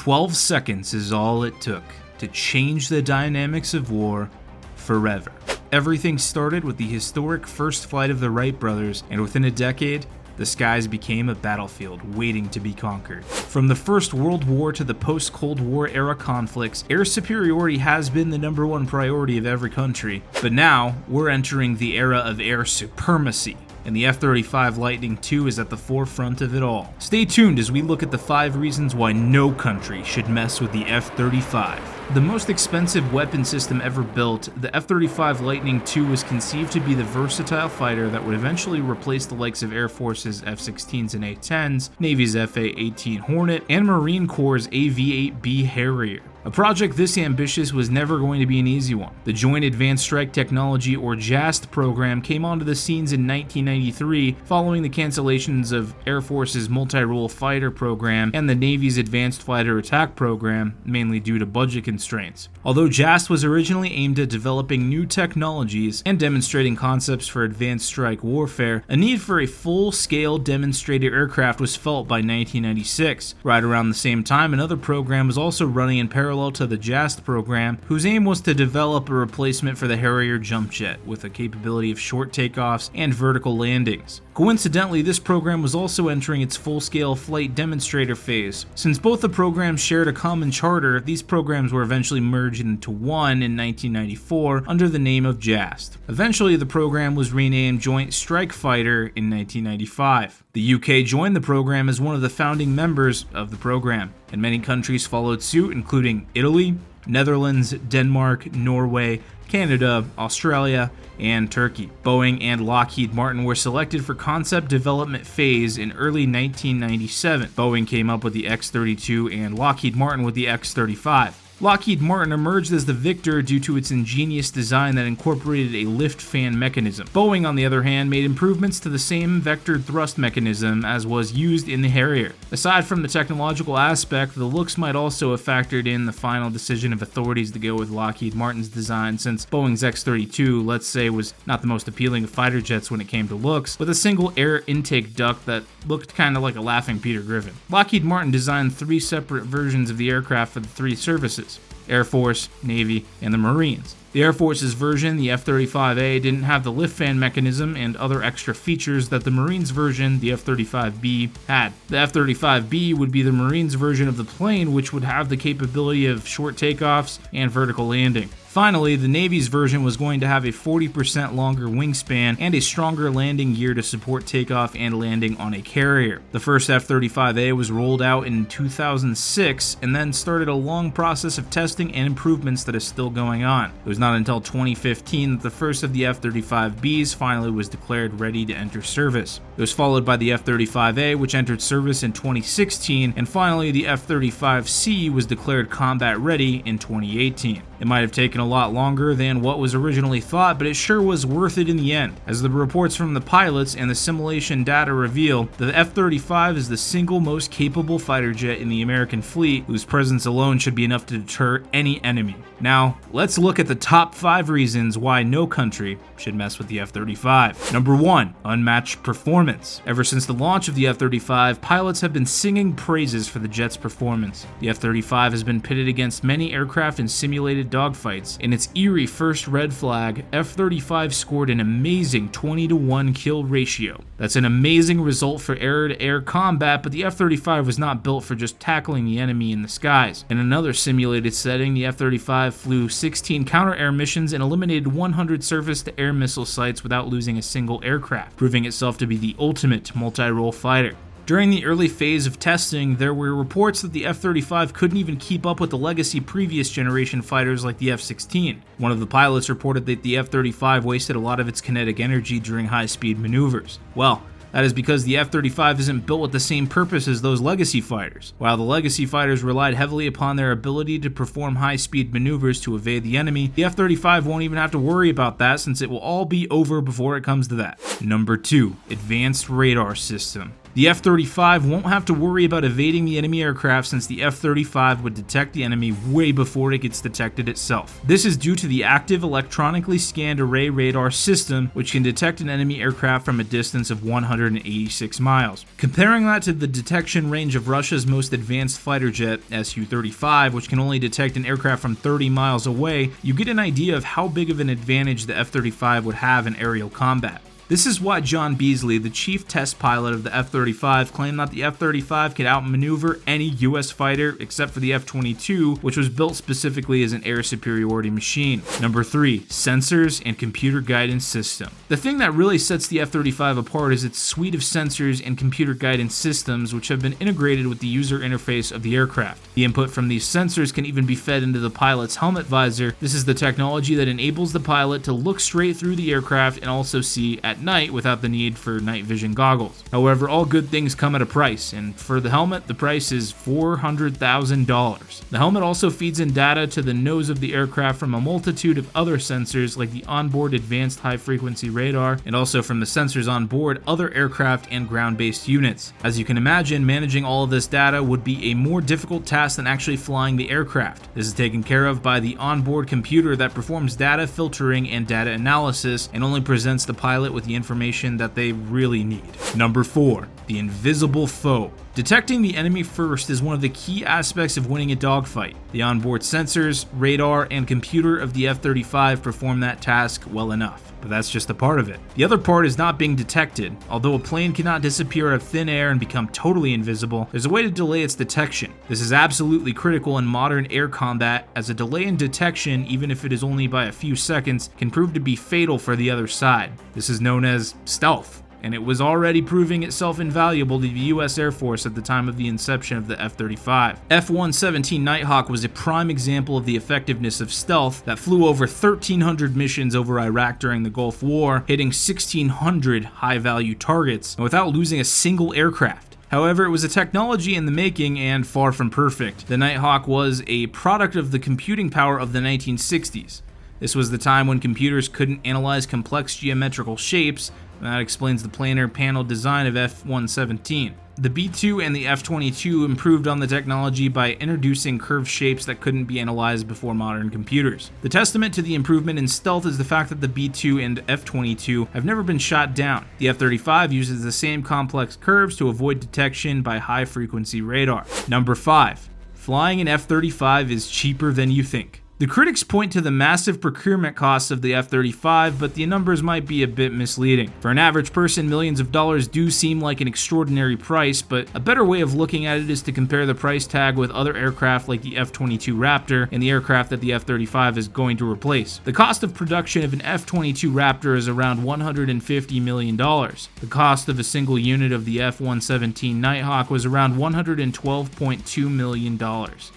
12 seconds is all it took to change the dynamics of war forever. Everything started with the historic first flight of the Wright brothers, and within a decade, the skies became a battlefield waiting to be conquered. From the First World War to the post-Cold War era conflicts, air superiority has been the #1 priority of every country, but now we're entering the era of air supremacy, and the F-35 Lightning II is at the forefront of it all. Stay tuned as we look at the 5 reasons why no country should mess with the F-35. The most expensive weapon system ever built, the F-35 Lightning II was conceived to be the versatile fighter that would eventually replace the likes of Air Force's F-16s and A-10s, Navy's FA-18 Hornet, and Marine Corps' AV-8B Harrier. A project this ambitious was never going to be an easy one. The Joint Advanced Strike Technology, or JAST program, came onto the scenes in 1993 following the cancellations of Air Force's Multi-Role Fighter program and the Navy's Advanced Fighter Attack program, mainly due to budget constraints. Although JAST was originally aimed at developing new technologies and demonstrating concepts for advanced strike warfare, a need for a full-scale demonstrator aircraft was felt by 1996. Right around the same time, another program was also running in parallel to the JAST program, whose aim was to develop a replacement for the Harrier jump jet with a capability of short takeoffs and vertical landings. Coincidentally, this program was also entering its full-scale flight demonstrator phase. Since both the programs shared a common charter, these programs were eventually merged into one in 1994 under the name of JAST. Eventually, the program was renamed Joint Strike Fighter in 1995. The UK joined the program as one of the founding members of the program, and many countries followed suit, including Italy, Netherlands, Denmark, Norway, Canada, Australia, and Turkey. Boeing and Lockheed Martin were selected for concept development phase in early 1997. Boeing came up with the X-32 and Lockheed Martin with the X-35. Lockheed Martin emerged as the victor due to its ingenious design that incorporated a lift fan mechanism. Boeing, on the other hand, made improvements to the same vectored thrust mechanism as was used in the Harrier. Aside from the technological aspect, the looks might also have factored in the final decision of authorities to go with Lockheed Martin's design, since Boeing's X-32, let's say, was not the most appealing of fighter jets when it came to looks, with a single air intake duct that looked kind of like a laughing Peter Griffin. Lockheed Martin designed 3 separate versions of the aircraft for the 3 services: Air Force, Navy, and the Marines. The Air Force's version, the F-35A, didn't have the lift fan mechanism and other extra features that the Marines version, the F-35B, had. The F-35B would be the Marines version of the plane, which would have the capability of short takeoffs and vertical landing. Finally, the Navy's version was going to have a 40% longer wingspan and a stronger landing gear to support takeoff and landing on a carrier. The first F-35A was rolled out in 2006 and then started a long process of testing and improvements that is still going on. It was not until 2015 that the first of the F-35Bs finally was declared ready to enter service. It was followed by the F-35A, which entered service in 2016, and finally the F-35C was declared combat ready in 2018. It might have taken a lot longer than what was originally thought, but it sure was worth it in the end. As the reports from the pilots and the simulation data reveal, the F-35 is the single most capable fighter jet in the American fleet, whose presence alone should be enough to deter any enemy. Now, let's look at the top 5 reasons why no country should mess with the F-35. Number 1, unmatched performance. Ever since the launch of the F-35, pilots have been singing praises for the jet's performance. The F-35 has been pitted against many aircraft in simulated dogfights. In its eerie first red flag, F-35 scored an amazing 20-to-1 kill ratio. That's an amazing result for air-to-air combat, but the F-35 was not built for just tackling the enemy in the skies. In another simulated setting, the F-35 flew 16 counter-air missions and eliminated 100 surface-to-air missile sites without losing a single aircraft, proving itself to be the ultimate multi-role fighter. During the early phase of testing, there were reports that the F-35 couldn't even keep up with the legacy previous generation fighters like the F-16. One of the pilots reported that the F-35 wasted a lot of its kinetic energy during high-speed maneuvers. Well, that is because the F-35 isn't built with the same purpose as those legacy fighters. While the legacy fighters relied heavily upon their ability to perform high-speed maneuvers to evade the enemy, the F-35 won't even have to worry about that, since it will all be over before it comes to that. Number 2, advanced radar system. The F-35 won't have to worry about evading the enemy aircraft since the F-35 would detect the enemy way before it gets detected itself. This is due to the active electronically scanned array radar system, which can detect an enemy aircraft from a distance of 186 miles. Comparing that to the detection range of Russia's most advanced fighter jet, Su-35, which can only detect an aircraft from 30 miles away, you get an idea of how big of an advantage the F-35 would have in aerial combat. This is why John Beasley, the chief test pilot of the F-35, claimed that the F-35 could outmaneuver any US fighter except for the F-22, which was built specifically as an air superiority machine. Number 3. Sensors and computer guidance system. The thing that really sets the F-35 apart is its suite of sensors and computer guidance systems, which have been integrated with the user interface of the aircraft. The input from these sensors can even be fed into the pilot's helmet visor. This is the technology that enables the pilot to look straight through the aircraft and also see at night without the need for night vision goggles. However, all good things come at a price, and for the helmet, the price is $400,000. The helmet also feeds in data to the nose of the aircraft from a multitude of other sensors like the onboard advanced high-frequency radar, and also from the sensors on board other aircraft and ground-based units. As you can imagine, managing all of this data would be a more difficult task than actually flying the aircraft. This is taken care of by the onboard computer that performs data filtering and data analysis and only presents the pilot with the information that they really need. Number 4. The invisible foe. Detecting the enemy first is one of the key aspects of winning a dogfight. The onboard sensors, radar, and computer of the F-35 perform that task well enough, but that's just a part of it. The other part is not being detected. Although a plane cannot disappear out of thin air and become totally invisible, there's a way to delay its detection. This is absolutely critical in modern air combat, as a delay in detection, even if it is only by a few seconds, can prove to be fatal for the other side. This is known as stealth, and it was already proving itself invaluable to the US Air Force at the time of the inception of the F-35. F-117 Nighthawk was a prime example of the effectiveness of stealth that flew over 1,300 missions over Iraq during the Gulf War, hitting 1,600 high-value targets, and without losing a single aircraft. However, it was a technology in the making and far from perfect. The Nighthawk was a product of the computing power of the 1960s. This was the time when computers couldn't analyze complex geometrical shapes, and that explains the planar panel design of F-117. The B-2 and the F-22 improved on the technology by introducing curved shapes that couldn't be analyzed before modern computers. The testament to the improvement in stealth is the fact that the B-2 and F-22 have never been shot down. The F-35 uses the same complex curves to avoid detection by high-frequency radar. Number 5. Flying an F-35 is cheaper than you think. The critics point to the massive procurement costs of the F-35, but the numbers might be a bit misleading. For an average person, millions of dollars do seem like an extraordinary price, but a better way of looking at it is to compare the price tag with other aircraft like the F-22 Raptor and the aircraft that the F-35 is going to replace. The cost of production of an F-22 Raptor is around $150 million. The cost of a single unit of the F-117 Nighthawk was around $112.2 million.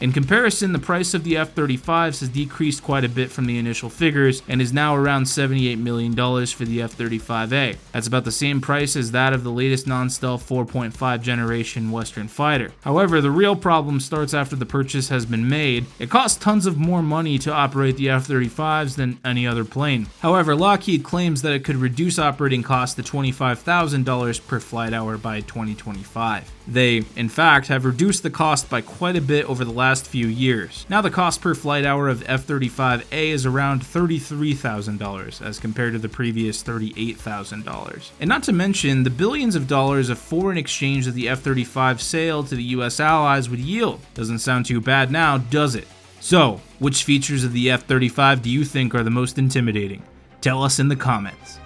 In comparison, the price of the F-35 has decreased quite a bit from the initial figures and is now around $78 million for the F-35A. That's about the same price as that of the latest non-stealth 4.5 generation Western fighter. However, the real problem starts after the purchase has been made. It costs tons of more money to operate the F-35s than any other plane. However, Lockheed claims that it could reduce operating costs to $25,000 per flight hour by 2025. They, in fact, have reduced the cost by quite a bit over the last few years. Now the cost per flight hour of F-35A is around $33,000 as compared to the previous $38,000. And not to mention the billions of dollars of foreign exchange that the F-35 sale to the US allies would yield. Doesn't sound too bad now, does it? So, which features of the F-35 do you think are the most intimidating? Tell us in the comments.